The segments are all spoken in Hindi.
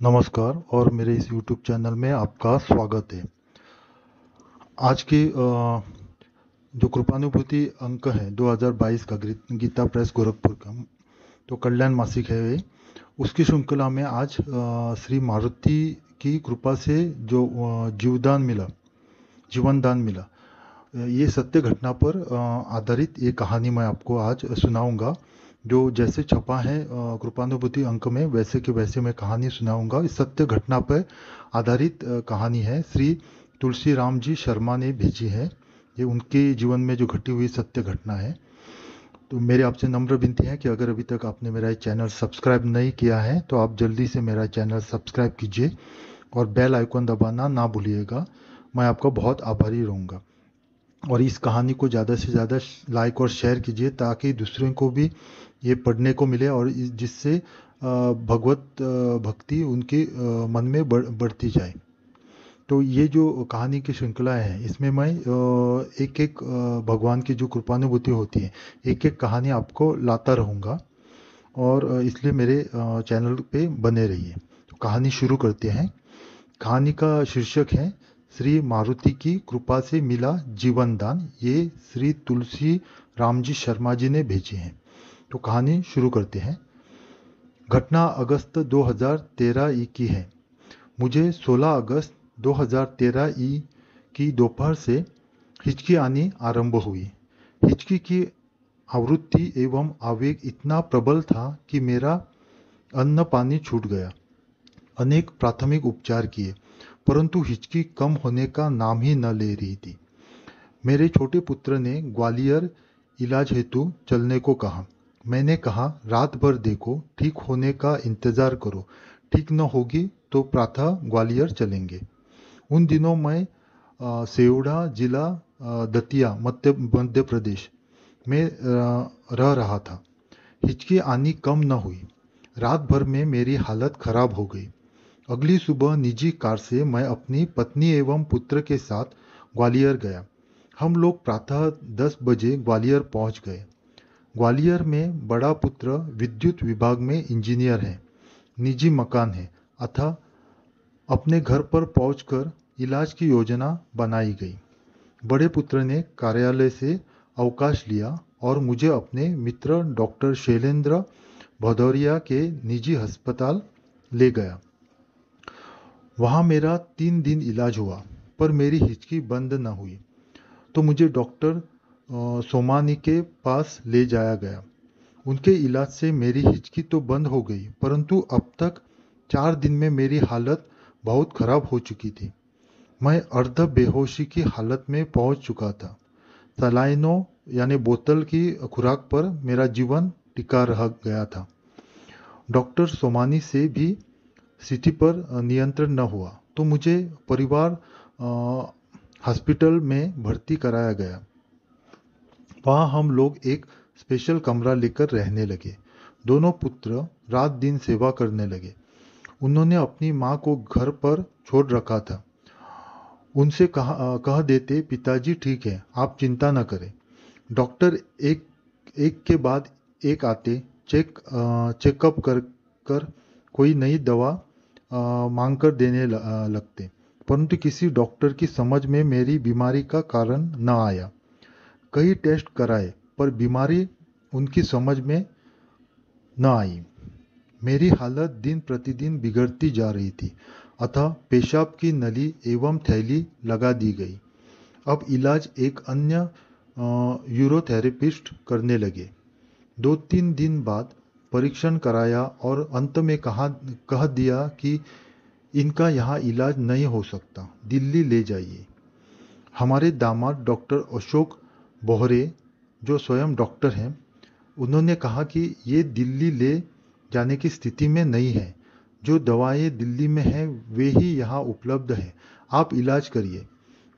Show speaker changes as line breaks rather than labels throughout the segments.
नमस्कार और मेरे इस YouTube चैनल में आपका स्वागत है। आज की जो कृपानुभूति अंक है 2022 का गीता प्रेस गोरखपुर का, तो कल्याण मासिक है ये। उसकी श्रृंखला में आज श्री मारुति की कृपा से जो जीवन दान मिला, ये सत्य घटना पर आधारित ये कहानी मैं आपको आज सुनाऊंगा। जो जैसे छपा है कृपानुभूति अंक में, वैसे के वैसे मैं कहानी सुनाऊंगा। इस सत्य घटना पर आधारित कहानी है। श्री तुलसी राम जी शर्मा ने भेजी है। ये उनके जीवन में जो घटी हुई सत्य घटना है। तो मेरे आपसे नम्र विनती है कि अगर अभी तक आपने मेरा चैनल सब्सक्राइब नहीं किया है तो आप जल्दी से मेरा चैनल सब्सक्राइब कीजिए और बेल आइकन दबाना ना भूलिएगा। मैं आपका बहुत आभारी रहूँगा। और इस कहानी को ज़्यादा से ज़्यादा लाइक और शेयर कीजिए ताकि दूसरों को भी ये पढ़ने को मिले और जिससे भगवत भक्ति उनके मन में बढ़ती जाए। तो ये जो कहानी की श्रृंखला है, इसमें मैं एक एक भगवान की जो कृपानुभूति होती है, एक एक कहानी आपको लाता रहूँगा और इसलिए मेरे चैनल पे बने रहिए। तो कहानी शुरू करते हैं। कहानी का शीर्षक है श्री मारुति की कृपा से मिला जीवन दान। ये श्री तुलसी राम जी शर्मा जी ने भेजी है। तो कहानी शुरू करते हैं। घटना अगस्त 2013 ई की है। मुझे 16 अगस्त 2013 ई की दोपहर से हिचकी आनी आरंभ हुई। हिचकी की आवृत्ति एवं आवेग इतना प्रबल था कि मेरा अन्न पानी छूट गया। अनेक प्राथमिक उपचार किए परंतु हिचकी कम होने का नाम ही न ले रही थी। मेरे छोटे पुत्र ने ग्वालियर इलाज हेतु चलने को कहा। मैंने कहा रात भर देखो, ठीक होने का इंतजार करो, ठीक न होगी तो प्रातः ग्वालियर चलेंगे। उन दिनों मैं सेवढ़ा जिला दतिया मध्य प्रदेश में रह रहा था। हिचकी आनी कम न हुई। रात भर में मेरी हालत खराब हो गई। अगली सुबह निजी कार से मैं अपनी पत्नी एवं पुत्र के साथ ग्वालियर गया। हम लोग प्रातः 10 बजे ग्वालियर पहुंच गए। ग्वालियर में बड़ा पुत्र विद्युत विभाग में इंजीनियर है। निजी मकान है अतः अपने घर पर पहुंचकर इलाज की योजना बनाई गई। बड़े पुत्र ने कार्यालय से अवकाश लिया और मुझे अपने मित्र डॉक्टर शैलेंद्र भदौरिया के निजी अस्पताल ले गया। वहाँ मेरा 3 दिन इलाज हुआ पर मेरी हिचकी बंद न हुई। तो मुझे डॉक्टर सोमानी के पास ले जाया गया। उनके इलाज से मेरी हिचकी तो बंद हो गई परंतु अब तक 4 दिन में मेरी हालत बहुत खराब हो चुकी थी। मैं अर्ध बेहोशी की हालत में पहुंच चुका था। सलाइनों यानी बोतल की खुराक पर मेरा जीवन टिका रह गया था। डॉक्टर सोमानी से भी स्थिति पर नियंत्रण न हुआ तो मुझे परिवार हॉस्पिटल में भर्ती कराया गया। वहाँ हम लोग एक स्पेशल कमरा लेकर रहने लगे। दोनों पुत्र रात दिन सेवा करने लगे। उन्होंने अपनी माँ को घर पर छोड़ रखा था। उनसे कह देते पिताजी ठीक है, आप चिंता न करें। डॉक्टर एक एक के बाद एक आते, चेकअप कर कोई नई दवा मांग कर देने लगते परंतु किसी डॉक्टर की समझ में मेरी बीमारी का कारण न आया। कई टेस्ट कराए पर बीमारी उनकी समझ में न आई। मेरी हालत दिन प्रतिदिन बिगड़ती जा रही थी अतः पेशाब की नली एवं थैली लगा दी गई। अब इलाज एक अन्य यूरोथेरेपिस्ट करने लगे। 2-3 दिन बाद परीक्षण कराया और अंत में कह दिया कि इनका यहाँ इलाज नहीं हो सकता, दिल्ली ले जाइए। हमारे दामाद डॉक्टर अशोक बोहरे जो स्वयं डॉक्टर हैं, उन्होंने कहा कि ये दिल्ली ले जाने की स्थिति में नहीं है। जो दवाएं दिल्ली में हैं वे ही यहाँ उपलब्ध हैं। आप इलाज करिए।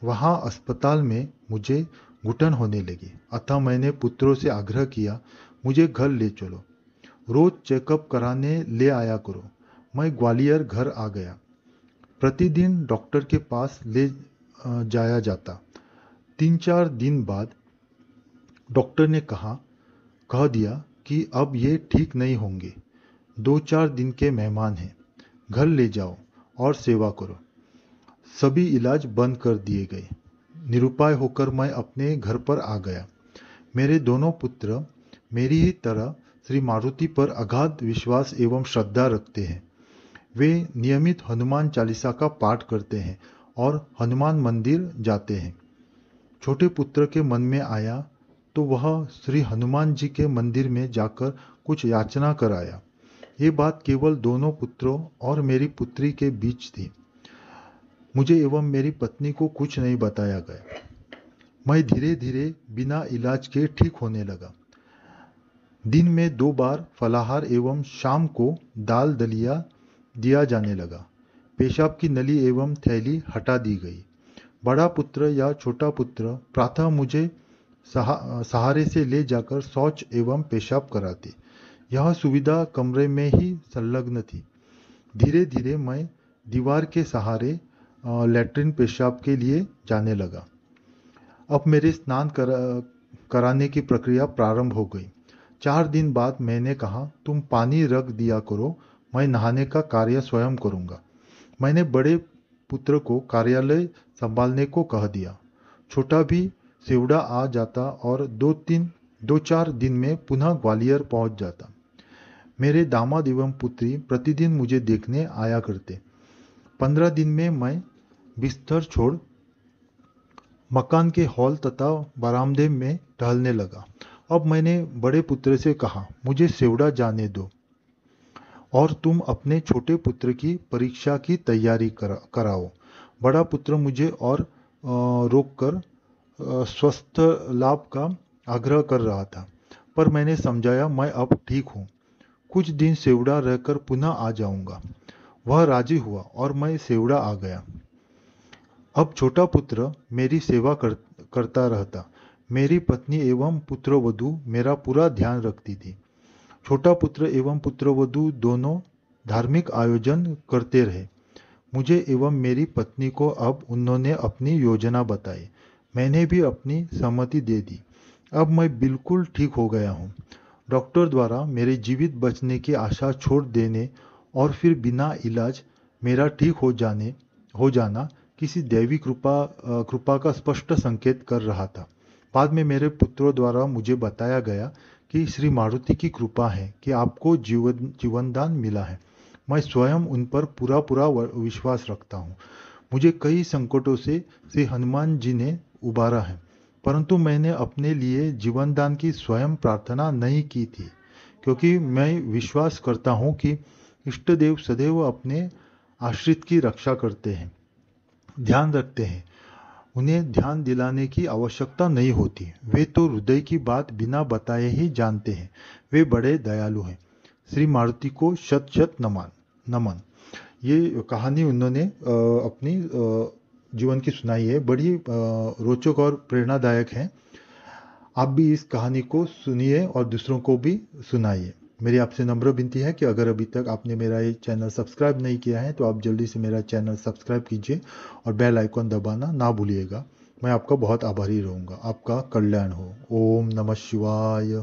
वहाँ अस्पताल में मुझे घुटन होने लगी अतः मैंने पुत्रों से आग्रह किया मुझे घर ले चलो, रोज चेकअप कराने ले आया करो। मैं ग्वालियर घर आ गया। प्रतिदिन डॉक्टर के पास ले जाया जाता। 3-4 दिन बाद डॉक्टर ने कह दिया कि अब ये ठीक नहीं होंगे, 2-4 दिन के मेहमान हैं। घर ले जाओ और सेवा करो। सभी इलाज बंद कर दिए गए। निरुपाय होकर मैं अपने घर पर आ गया। मेरे दोनों पुत्र मेरी ही तरह श्री मारुति पर अगाध विश्वास एवं श्रद्धा रखते हैं। वे नियमित हनुमान चालीसा का पाठ करते हैं और हनुमान मंदिर जाते हैं। छोटे पुत्र के मन में आया तो वह श्री हनुमान जी के मंदिर में जाकर कुछ याचना कर आया। ये बात केवल दोनों पुत्रों और मेरी पुत्री के बीच थी। मुझे एवं मेरी पत्नी को कुछ नहीं बताया गया। मैं धीरे धीरे बिना इलाज के ठीक होने लगा। दिन में 2 बार फलाहार एवं शाम को दाल दलिया दिया जाने लगा। पेशाब की नली एवं थैली हटा दी गई। बड़ा पुत्र या छोटा पुत्र प्रातः मुझे सहारे से ले जाकर शौच एवं पेशाब कराते। यह सुविधा कमरे में ही संलग्न थी। धीरे धीरे मैं दीवार के सहारे लैट्रिन पेशाब के लिए जाने लगा। अब मेरे स्नान कराने की प्रक्रिया प्रारंभ हो गई। 4 दिन बाद मैंने कहा, तुम पानी रख दिया करो, मैं नहाने का कार्य स्वयं करूँगा। मैंने बड़े पुत्र को कार्यालय संभालने को कह दिया। छोटा भी सेवड़ा आ जाता और 2-4 दिन में पुनः ग्वालियर पहुंच जाता। मेरे दामाद एवं पुत्री प्रतिदिन मुझे देखने आया करते। 15 दिन में मैं बिस्तर छोड़ मकान के हॉल तथा बरामदे में टहलने लगा। अब मैंने बड़े पुत्र से कहा, मुझे सेवड़ा जाने दो और तुम अपने छोटे पुत्र की परीक्षा की तैयारी कराओ। बड़ा पुत्र मुझे और रोककर स्वस्थ लाभ का आग्रह कर रहा था, पर मैंने समझाया मैं अब ठीक हूँ, कुछ दिन सेवड़ा रहकर पुनः आ जाऊंगा। वह राजी हुआ और मैं सेवड़ा आ गया। अब छोटा पुत्र मेरी सेवा करता रहता। मेरी पत्नी एवं पुत्रवधू मेरा पूरा ध्यान रखती थी। छोटा पुत्र एवं पुत्रवधू दोनों धार्मिक आयोजन करते रहे। मुझे एवं मेरी पत्नी को अब उन्होंने अपनी योजना बताई। मैंने भी अपनी सहमति दे दी। अब मैं बिल्कुल ठीक हो गया हूँ। डॉक्टर द्वारा मेरे जीवित बचने की आशा छोड़ देने और फिर बिना इलाज मेरा ठीक हो जाना किसी दैवी कृपा का स्पष्ट संकेत कर रहा था। बाद में मेरे पुत्रों द्वारा मुझे बताया गया कि श्री मारुति की कृपा है कि आपको जीवनदान मिला है। मैं स्वयं उन पर पूरा विश्वास रखता हूँ। मुझे कई संकटों से श्री हनुमान जी ने उबारा है, परंतु मैंने अपने लिए जीवनदान की स्वयं प्रार्थना नहीं की थी, क्योंकि मैं विश्वास करता हूँ कि इष्ट देव सदैव अपने आश्रित की रक्षा करते हैं, ध्यान रखते हैं। उन्हें ध्यान दिलाने की आवश्यकता नहीं होती। वे तो हृदय की बात बिना बताए ही जानते हैं। वे बड़े दयालु हैं। श्री मारुति को शत शत नमन। ये कहानी उन्होंने अपनी जीवन की सुनाई है। बड़ी रोचक और प्रेरणादायक है। आप भी इस कहानी को सुनिए और दूसरों को भी सुनाइए। मेरी आपसे नम्र विनती है कि अगर अभी तक आपने मेरा ये चैनल सब्सक्राइब नहीं किया है तो आप जल्दी से मेरा चैनल सब्सक्राइब कीजिए और बेल आइकॉन दबाना ना भूलिएगा। मैं आपका बहुत आभारी रहूँगा। आपका कल्याण हो। ओम नमः शिवाय।